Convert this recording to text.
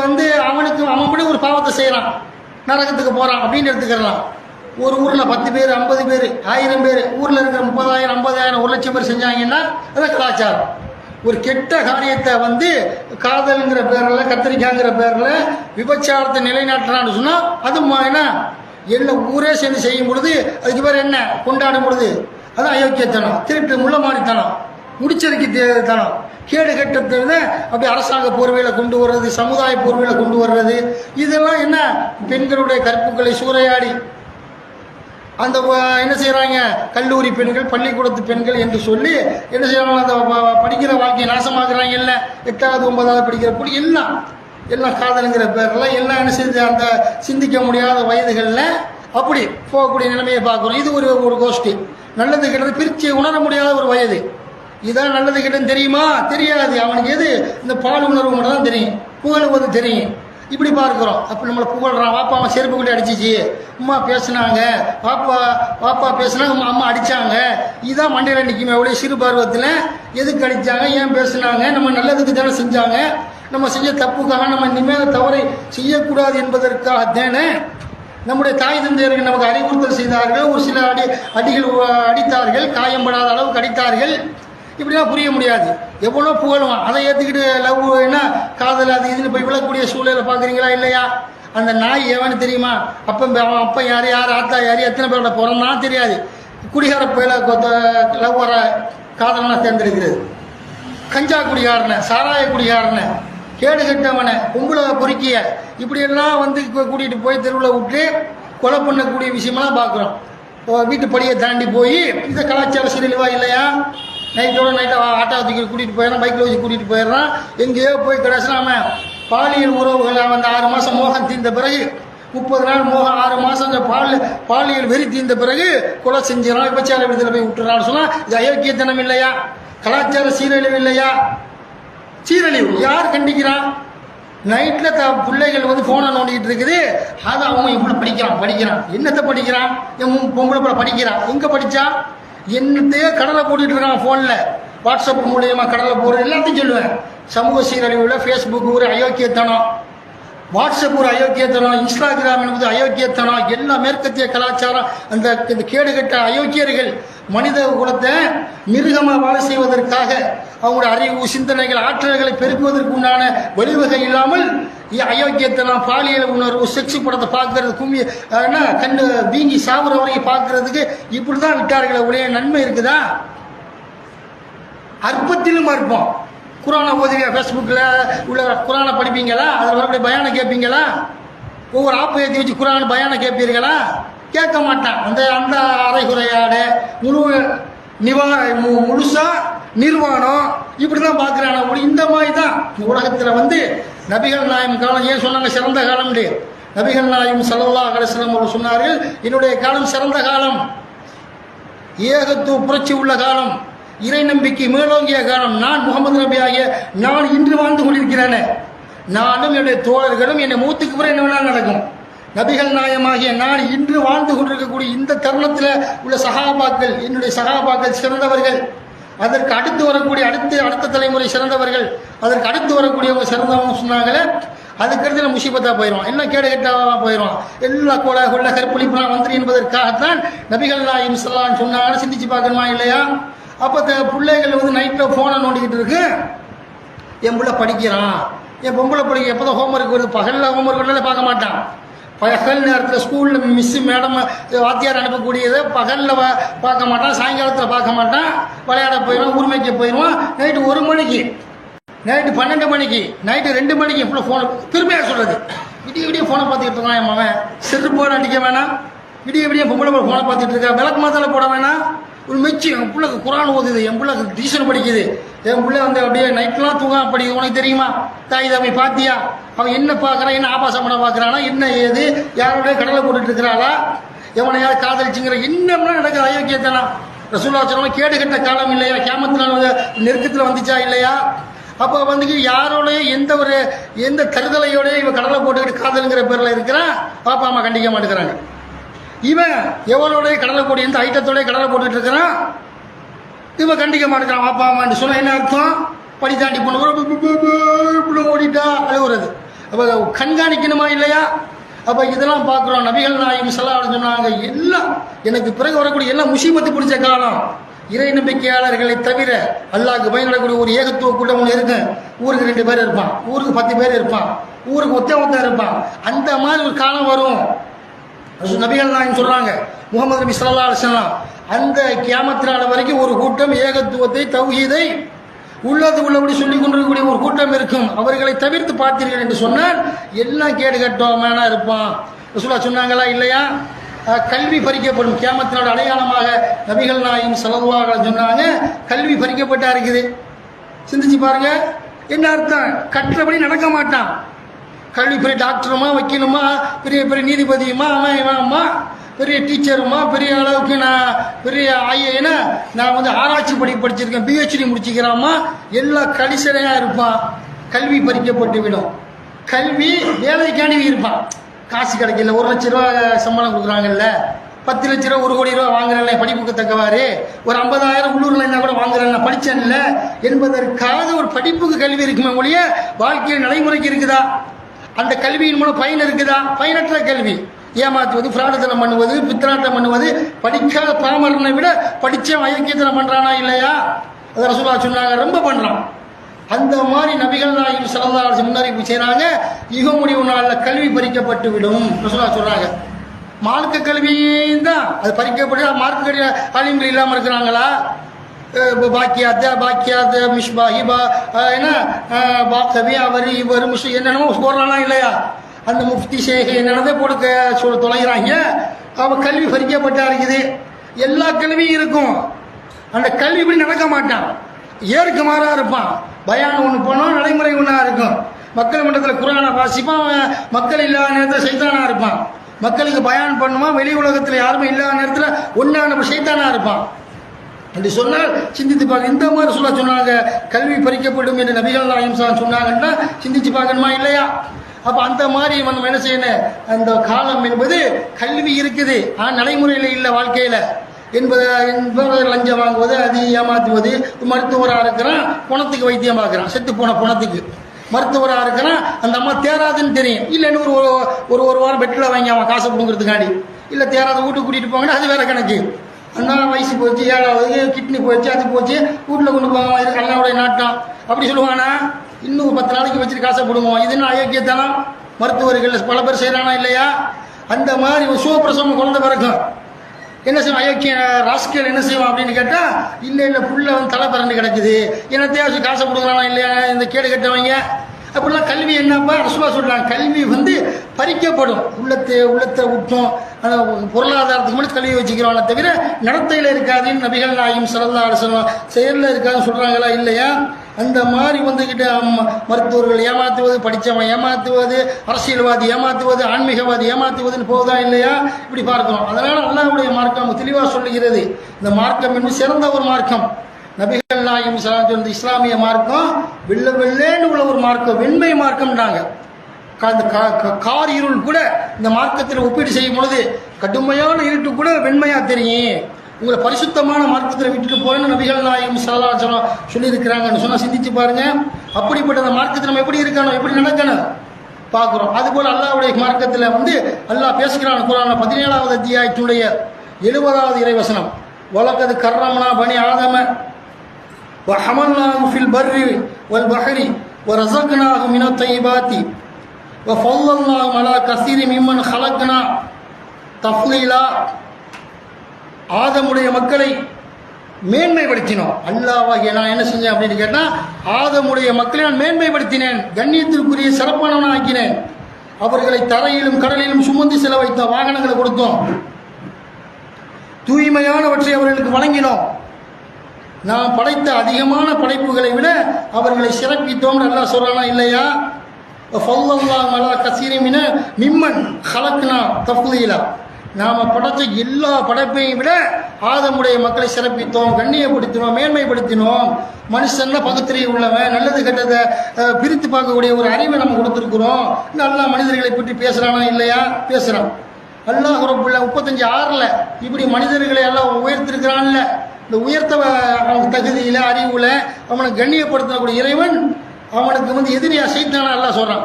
வந்து அவனுக்கு அவன் கூட ஒரு பாவத்தை செய்யறான், நரகத்துக்கு போறான் அப்படின்னு எடுத்துக்கலாம். ஒரு ஊர்ல 10 பேர் 50 பேர் 1000 பேர் ஊர்ல இருக்கிற 30,000 50,000 1 லட்சம் பேர் செஞ்சாங்கன்னா அது கலாச்சாரம். ஒரு கெட்ட காரியத்தை வந்து காதல்ங்கிற பேரில் கத்திரிக்காய்ங்கிற பேரில் விபச்சாரத்தை நிலைநாட்டுறான்னு சொன்னா அது என்ன எல்லாம் ஊரே சேர்ந்து செய்யும் பொழுது அதுக்கு பேர் என்ன கொண்டாடும் பொழுது அது அயோக்கியத்தனம், திருட்டு முள்ள மாதிரித்தனம், முடிச்சதுக்கு தனம், கேடு கெட்டது. அப்படி அரசாங்க போர்வையில் கொண்டு வர்றது, சமுதாய போர்வையில் கொண்டு வர்றது, இதெல்லாம் என்ன பெண்களுடைய கற்புகளை சூறையாடி அந்த என்ன செய்கிறாங்க, கல்லூரி பெண்கள் பள்ளிக்கூடத்து பெண்கள் என்று சொல்லி என்ன செய்யறாங்க, அந்த படிக்கிற வாழ்க்கையை நாசமாக்குறாங்க. இல்லை 8வது 9வது படிக்கிற பிள்ளை எல்லாம் காதலுங்கிற பேரில் எல்லாம் என்ன செஞ்சு அந்த சிந்திக்க முடியாத வயதுகளில் அப்படி போகக்கூடிய நிலைமையை பார்க்குறோம். இது ஒரு கோஷ்டி. நல்லது கெட்டது பிரித்து உணர முடியாத ஒரு வயது. இதான் நல்லது கெட்டது தெரியுமா? தெரியாது. அவனுக்கு எது இந்த பால் உணர்வு மட்டும் தான் தெரியும், புகழுவது தெரியும். இப்படி பார்க்குறோம். அப்போ நம்மளை புகழ்றான், பாப்பா அம்மா செருப்பு கிட்ட அடிச்சிச்சு, அம்மா பேசுனாங்க, பாப்பா பேசுனாங்க, அம்மா அடித்தாங்க. இதுதான் மண்டையில் நிற்குமே எவ்வளோ சிறு பருவத்தில் எதுக்கு அடித்தாங்க, ஏன் பேசுனாங்க, நம்ம நல்லதுக்கு தானே செஞ்சாங்க, நம்ம செஞ்ச தப்புக்காக நம்ம இனிமேல் தவறை செய்யக்கூடாது என்பதற்காக தானே நம்முடைய தாய் தந்தையர்கள் நமக்கு அறிவுறுத்தல் செய்தார்கள். ஒரு சில அடிகள் அடித்தார்கள், காயம்படாத அளவுக்கு அடித்தார்கள். இப்படிலாம் புரிய முடியாது. எவ்வளோ புகழுவான், அதை ஏற்றுக்கிட்டு லவ் என்ன காதல் அது இதுன்னு போய் விழக்கூடிய சூழலை பார்க்குறீங்களா இல்லையா? அந்த நாய் எவனு தெரியுமா? அவன் அப்பா யார் ஆத்தா யார் எத்தனை பேரோட பிறந்தான் தெரியாது. குடிகார பயில லவ் வர காதலனா தேர்ந்தெடுக்கிறது, கஞ்சா குடிகாரனை, சாராய குடிகாரனை, கேடு கட்டவனை, கும்பல பொறுக்கிய, இப்படியெல்லாம் வந்து கூட்டிகிட்டு போய் தெருவில் விட்டு கொலை பண்ணக்கூடிய விஷயமெல்லாம் பார்க்குறோம். வீட்டு படியை தாண்டி போய் இந்த கலாச்சார சீரழிவா இல்லையா? நைட்டோட ஆட்டோ தூக்கி கூட்டிகிட்டு போயிடறான், பைக்கில் வச்சு கூட்டிகிட்டு போயிடுறான். எங்கேயோ போய் கடைசியில் அவன் பாலியல் உறவுகளை வந்து 6 மாதம் மோகம் தீர்ந்த பிறகு 30 நாள் மோகம் 6 மாதம் அந்த பாலியல் வெறி தீர்ந்த பிறகு கொலை செஞ்சிடறான், விபச்சார விடுதலை போய் விட்டுறான்னு சொன்னால் இது அயோக்கியத்தனம் இல்லையா? கலாச்சார சீரழிவு இல்லையா? சீரழிவு யார் கண்டிக்கிறான்? நைட்டில் பிள்ளைகள் வந்து ஃபோனை நோண்டிக்கிட்டு இருக்குது. அதை அவன் இவ்வளோ படிக்கிறான் என்னத்தை படிக்கிறான்? என் பொம்பளை பிள்ளை படிக்கிறான். எங்கே படித்தா? என்னத்தையே கடலை போட்டுட்டு இருக்கான் ஃபோனில், வாட்ஸ்அப் மூலியமாக கடலை போடுறது எல்லாத்தையும் சொல்லுவேன். சமூக சீரழிவில் ஃபேஸ்புக் ஒரு அயோக்கியத்தனம், வாட்ஸ்அப் ஒரு அயோக்கியத்தனம், இன்ஸ்டாகிராம் என்பது அயோக்கியத்தனம், எல்லா மேற்கத்திய கலாச்சாரம். அந்த கேடுகட்ட அயோக்கியர்கள் மனித குலத்தை மிருகமாக வாழ செய்வதற்காக அவங்களுடைய அறிவு சிந்தனைகள் ஆற்றல்களை பெருக்குவதற்கு உண்டான வழிவகை இல்லாமல் அயோக்கியத்தனம், பாலியல் உணர்வு, செக்ஸ் படத்தை பார்க்கறது, கும்மி கண்ணு வீங்கி சாவுற வரைக்கும் பார்க்கறதுக்கு இப்படி தான் விட்டார்களே உடைய நன்மை இருக்குதா? அற்பத்திலும் அற்பம். குரானை ஓதுவீங்க, ஃபேஸ்புக்கில் உள்ள குரானை படிப்பீங்களா? அதில் வரக்கூடிய பயானை கேட்பீங்களா? ஒவ்வொரு ஆப்பை ஏற்றி வச்சு குரான் பயானை கேட்பீர்களா? கேட்க மாட்டான். அந்த அரைகுறையாட முழுசா நிர்வாணம் இப்படி தான் பார்க்குறான். இந்த மாதிரி தான் உலகத்தில் வந்து நபிகள் நாயம் காலம் ஏன் சொன்னாங்க சிறந்த காலம்? நபிகள் நாயம் ஸல்லல்லாஹு அலைஹி வஸல்லம் அவர்கள் சொன்னார்கள், என்னுடைய காலம் சிறந்த காலம், ஏகத்துவ புரட்சி உள்ள காலம், இறை நம்பிக்கை மேலோங்கிய காலம். நான் முகமது நபி ஆகிய நான் இன்று வாழ்ந்து கொண்டிருக்கிறேன். நானும் என்னுடைய தோழர்களும் என்னை மூத்துக்கு பிறகு என்ன வேணாலும் நடக்கும். நபிகள் நாயமாகிய நான் இன்று வாழ்ந்து கொண்டிருக்கக்கூடிய இந்த தருணத்தில் உள்ள சகாபாக்கள், என்னுடைய சகாபாக்கள் சிறந்தவர்கள். அதற்கு அடுத்து வரக்கூடிய அடுத்த தலைமுறை சிறந்தவர்கள், அதற்கு அடுத்து வரக்கூடியவங்க சிறந்தவங்க சொன்னாங்களே, அதுக்கடுத்து முசீபத்தா போயிடும், எல்லாம் கேடு கெட்டாக போயிடும், எல்லா கொள்ள கற்பழிப்புலாம் வந்துரு என்பதற்காகத்தான் நபிகள் நாயம் ஸல்லல்லாஹு சொன்னாங்கன்னு சிந்திச்சு பார்க்கணுமா இல்லையா? அப்போ பிள்ளைகள் வந்து நைட்டில் ஃபோனை நோண்டிக்கிட்டு இருக்கு. என் பிள்ளை படிக்கிறான், என் பொம்பளை படிக்க எப்போ தான் ஹோம்ஒர்க் வருது, பகலில் ஹோம்ஒர்க் வரல பார்க்க மாட்டான். பகல் நேரத்தில் ஸ்கூலில் மிஸ்ஸு மேடம் வாத்தியார் அனுப்பக்கூடியதை பகலில் பார்க்க மாட்டான், சாயங்காலத்தில் பார்க்க மாட்டான், விளையாட போயிடுவான், ஊர்மைக்க போயிடுவான். நைட்டு 1 மணிக்கு, நைட்டு 12 மணிக்கு, நைட்டு 2 மணிக்கு ஃபுல்லாக ஃபோனை திரும்பியாக சொல்கிறது. விடிய ஃபோனை பார்த்துக்கிட்டு இருக்கான். என் மகன் செருப்போடு அடிக்க வேணாம், விடிய பொம்பளை ஃபோனை பார்த்துட்டு இருக்கா, விளக்கு மாத்தால போட வேணாம். ஒரு மெச்சு என் பிள்ளைக்கு குரான் ஓதுது, என் பிள்ளை டியூஷன் படிக்குது, என் பிள்ளை வந்து அப்படியே நைட்லாம் தூங்க படிக்குது. உனக்கு தெரியுமா? தாய் தம்பி பார்த்தியா? அவன் என்ன பார்க்குறான், என்ன ஆபாசம் பண்ண பார்க்குறானா, என்ன ஏது, யாரோடைய கடலை போட்டுட்டு இருக்கிறாளா, எவனையாவது காதலிச்சுங்கிற இன்னம்லாம் நடக்குது அயோக்கியத்தனம். ரசூலுல்லாஹி ஸல்லல்லாஹு கேடு கட்ட காலம் இல்லையா? கியாமத்தினால நெருக்கத்தில் வந்துச்சா இல்லையா? அப்போ வந்து யாரோடைய எந்த தருதலையோடய இவன் கடலை போட்டுக்கிட்டு காதலுங்கிற பேரில் இருக்கிறான். பாப்பா அம்மா கண்டிக்க மாட்டேங்கிறாங்க. இவன் எவனோடைய கடலை போட்டு எந்த ஐட்டத்தோடய கடலை போட்டுட்டு இருக்கிறான், இவன் கண்டிக்க மாட்டேங்கிறான். பாப்பா அம்மான்னு சொன்ன என்ன அர்த்தம்? படி தாண்டி போன ஓடிட்டா அழுகுறது. அப்போ கண்காணிக்கணுமா இல்லையா? அப்போ இதெல்லாம் பார்க்குறோம். நபிகள் நாயகம் ஸல்லல்லாஹு அலைஹி சொன்னாங்க, எல்லாம் எனக்கு பிறகு வரக்கூடிய எல்லாம் முசீபத்து பிடிச்ச காலம். இறை நம்பிக்கையாளர்களை தவிர அல்லாஹ்க்கு பயன்படக்கூடிய ஒரு ஏகத்துவ கூட்டம் ஒன்று இருக்கு. ஊருக்கு 2 பேர் இருப்பான், ஊருக்கு 10 பேர் இருப்பான், ஊருக்கு ஒத்த இருப்பான். அந்த மாதிரி ஒரு காலம் வரும். நபிகள் நாயகம் சொல்றாங்க, முகமது நபி ஸல்லல்லாஹு அலைஹி வஸல்லம், அந்த கியாமத் நாள் வரைக்கும் ஒரு கூட்டம் ஏகத்துவத்தை தௌஹீதை உள்ளபடி சொல்லிக் கொண்டிருக்கக்கூடிய ஒரு கூட்டம் இருக்கும். அவர்களை தவிர்த்து பார்த்தீர்கள் என்று சொன்னால் எல்லாம் கேடு கட்டோமேனா இருப்பான். ரசூலுல்லாஹ் சொன்னாங்களா இல்லையா? கல்வி பறிக்கப்படும். கியாமத்தினோட அடையாளமாக நபிகள் நாயகம் ஸல்லல்லாஹு அலைஹி சொன்னாங்க, கல்வி பறிக்கப்பட்டா இருக்குது. சிந்திச்சு பாருங்க, என்ன அர்த்தம்? கற்றபடி நடக்க மாட்டான். கல்வி பெரிய டாக்டருமா, வக்கீலுமா, பெரிய பெரிய நீதிபதியுமா, அவன் பெரிய டீச்சருமா, பெரிய அளவுக்கு நான் பெரிய ஐஏனா நான் ஆராய்ச்சி படிச்சிருக்கேன், பிஹெச்டி முடிச்சுக்கிறாமா, எல்லாம் கடிசடையாக இருப்பான். கல்வி பறிக்கப்பட்டு விடும். கல்வி வேலைக்காண்டி இருப்பான். காசு கிடைக்கல, 1 லட்ச ரூபா சம்பளம் கொடுக்குறாங்கல்ல, 10 லட்ச ரூபா 1 கோடி ரூபா வாங்குறேன்ல படிப்புக்கு தக்கவாறு, ஒரு 50,000 உள்ளூர்ல இருந்தால் கூட வாங்குறேன் படித்தேன்ல என்பதற்காக ஒரு படிப்புக்கு கல்வி இருக்குமே ஒழிய வாழ்க்கையில் நடைமுறைக்கு இருக்குதா? அந்த கல்வியின் மூலம் பயன் இருக்குதா? பயனற்ற கல்வி. ஏமாற்றுவது, பிராணத்தனம் பண்ணுவது, பித்தனாட்டம் பண்ணுவது, படிக்காத பாமரனை விட படிச்ச ஐக்கியத்தனம் பண்றானா இல்லையா? அதை ரசூலுல்லாஹ் சொன்னாங்க, ரொம்ப பண்றான். அந்த மாதிரி நபிகள் நாயகம் ஸல்லல்லாஹு அலைஹி முன்னறிவிப்பு செய்றாங்க, யுக முடிவு நாளில் கல்வி பறிக்கப்பட்டு விடும் ரசூலுல்லாஹ் சொல்றாங்க. மார்க்க கல்வியும் தான் அது பறிக்கப்பட்டு, மார்க்க கல்வி ஆலிம்கள் இல்லாமல் இருக்கிறாங்களா? பாக்கியாத் மிஷ்பா என்ன பாக்கவி அவர் இவர் மிஷ் என்னென்னமோ போடுறானா இல்லையா? அந்த முஃப்தி ஷேக் என்னென்னதே போட்டு தொலைகிறாங்க. அவன் கல்வி பறிக்கப்பட்டா இருக்குது. எல்லா கல்வியும் இருக்கும், அந்த கல்வி இப்படி நடக்க மாட்டான், ஏற்கு மாறா இருப்பான். பயான் ஒன்று போனோம், நடைமுறை ஒன்றா இருக்கும். மக்கள் மன்றத்தில் குர்ஆனை வாசிப்பான், மக்கள் இல்லாத நேரத்தில் சைத்தானா இருப்பான். மக்களுக்கு பயான் பண்ணுமா, வெளி உலகத்தில் யாருமே இல்லாத நேரத்தில் ஒன்றான சைத்தானா இருப்பான் என்று சொன்னால் சிந்தித்து பார்க்க. இந்த மாதிரி சொன்னாங்க, கல்வி பறிக்கப்படும் என்று நபிகள் நாயகம் சொன்னாங்கன்னா சிந்திச்சு பார்க்கணுமா இல்லையா? அப்போ அந்த மாதிரி நம்ம என்ன செய்யணும்? அந்த காலம் என்பது கல்வி இருக்குது, ஆனால் நடைமுறையில் இல்லை வாழ்க்கையில் என்பதை லஞ்சம் வாங்குவது, அது ஏமாற்றுவது. மருத்துவராக இருக்கிறான், பணத்துக்கு வைத்தியம் பார்க்குறான், செத்து போன பணத்துக்கு மருத்துவராக இருக்கிறான். அந்த அம்மா தேராதுன்னு தெரியும், இல்லைன்னு ஒரு வாரம் பெட்டில் வாங்கி அவன் காசை கொடுக்குறதுக்காண்டி, இல்லை தேராத வீட்டுக்கு கூட்டிகிட்டு போங்கன்னா அது வேற கணக்கு. அந்த வயசு போச்சு, 7வது கிட்னி போச்சு, அது போச்சு, வீட்டில் கொண்டு போவாங்க, இது அல்லாவுடைய நாட்டம் அப்படி சொல்லுவானா? இன்னும் 10 நாளைக்கு வச்சுட்டு காசை போடுவோம். இது என்ன அயோக்கியத்தனம்? மருத்துவர்கள் பல பேர் செய்கிறானா இல்லையா? அந்த மாதிரி சுவப்பிரசவம் குழந்தை பிறக்கும், என்ன செய்வோம்? அயோக்கிய ராஸ்கல் என்ன செய்வோம் அப்படின்னு கேட்டால், இல்லை புள்ள தலை பிறண்டு கிடக்குது, என்ன தேவை காசை கொடுக்குறானா இல்லையா? இந்த கேடு கட்டவங்க அப்படிலாம். கல்வி என்னப்பா? ரசூலுல்லாஹ் சொல்றாங்க, கல்வி பறிக்கப்படும். உள்ளத்தை விட்டோம், பொருளாதாரத்துக்கு மட்டும் கல்வி வச்சுக்கிறோம் தவிர நடத்தையில் இருக்காதுன்னு நபிகள் நாயகம் ஸல்லல்லாஹு அலைஹி வஸல்லம் செயலில் இருக்காதுன்னு சொல்றாங்களா இல்லையா? அந்த மாதிரி மருத்துவர்கள் ஏமாற்றுவது, படித்தவன் ஏமாற்றுவது, அரசியல்வாதி ஏமாற்றுவது, ஆன்மீகவாதி ஏமாற்றுவதுன்னு போகுதா இல்லையா? இப்படி பார்க்கிறோம். அதனால அல்லாஹ்வுடைய மார்க்கம் தெளிவாக சொல்லுகிறது, இந்த மார்க்கம் என்பது சிறந்த ஒரு மார்க்கம். நபிகள் நாயகம் ஸல்லல்லாஹு இஸ்லாமிய மார்க்கம் வெள்ளேன்னு உள்ள ஒரு மார்க்கம், வெண்மை மார்க்கம்ன்றாங்க. அந்த கார் இருள் கூட இந்த மார்க்கத்தில் ஒப்பீடு செய்யும் பொழுது கடுமையான இருட்டு கூட வெண்மையா தெரியும். உங்களை பரிசுத்தமான மார்க்கத்தில் விட்டுட்டு போறேன்னு நபிகள் நாயகம் ஸல்லல்லாஹு அலைஹி வஸல்லம் சொல்லியிருக்கிறாங்கன்னு சொன்னா சிந்திச்சு பாருங்க. அப்படிப்பட்ட அந்த மார்க்கத்தில் நம்ம எப்படி இருக்கணும், எப்படி நடக்கணும் பார்க்குறோம். அதுபோல் அல்லாஹ்வுடைய மார்க்கத்தில் அல்லாஹ் பேசுகிறான் குர்ஆன்ல 17வது அத்தியாயத்தினுடைய 70வது இறைவசனம், வலக்கது கர்ரம்னா பனி ஆதம வஹமல்னாஹு ஃபில் பர்ரி வல் பஹரி வரஸக்னாஹு மினத் தய்யிபாத்தி வஃல்லல்னாஹு அலா கஸீரின் மிம்மன் ஹலக்னா தஃலீலா. ஆதமுடைய மக்களை மேன்மைப்படுத்தினோம். அல்லாஹ்வாகிய நான் என்ன செஞ்சேன் அப்படின்னு கேட்டால், ஆதமுடைய மக்களை நான் மேன்மைப்படுத்தினேன், கண்ணியத்திற்குரிய சிறப்பானவனாக ஆக்கினேன். அவர்களை தரையிலும் கடலிலும் சுமந்து செல்ல வைத்த வாகனங்களை கொடுத்தோம், தூய்மையானவற்றை அவர்களுக்கு வழங்கினோம். நாம் படைத்த அதிகமான படைப்புகளை விட அவர்களை சிறப்பித்தோம். அல்லாஹ் சொல்றானா இல்லையா? ஃபல்லல்லாஹு அலா கஸீரின் மிம்மன் ஹலக்னா தஃலீலா. நாம படைத்த எல்லா படைப்பையும் விட ஆதமுடைய மக்களை சிறப்பித்தோம், கண்ணியப்படுத்தினோம், மேன்மைப்படுத்தினோம். மனுஷன்ல பகுத்தறிவு உள்ளவன், நல்லது கெட்டதை பிரித்து பார்க்கக்கூடிய ஒரு அறிவை நம்ம கொடுத்துருக்குறோம். அல்லாஹ் மனிதர்களை பற்றி பேசுறானா இல்லையா? பேசுறான். அல்லாஹ் ரப்புல் 35:6 இப்படி மனிதர்களை எல்லாம் உயர்த்திருக்கிறான்ல. இந்த உயர்த்த அவனுக்கு தகுதியில, அறிவுல அவனை கண்ணியப்படுத்தக்கூடிய இறைவன் அவனுக்கு எதிரியா சைத்தானா அல்லாஹ் சொல்றான்.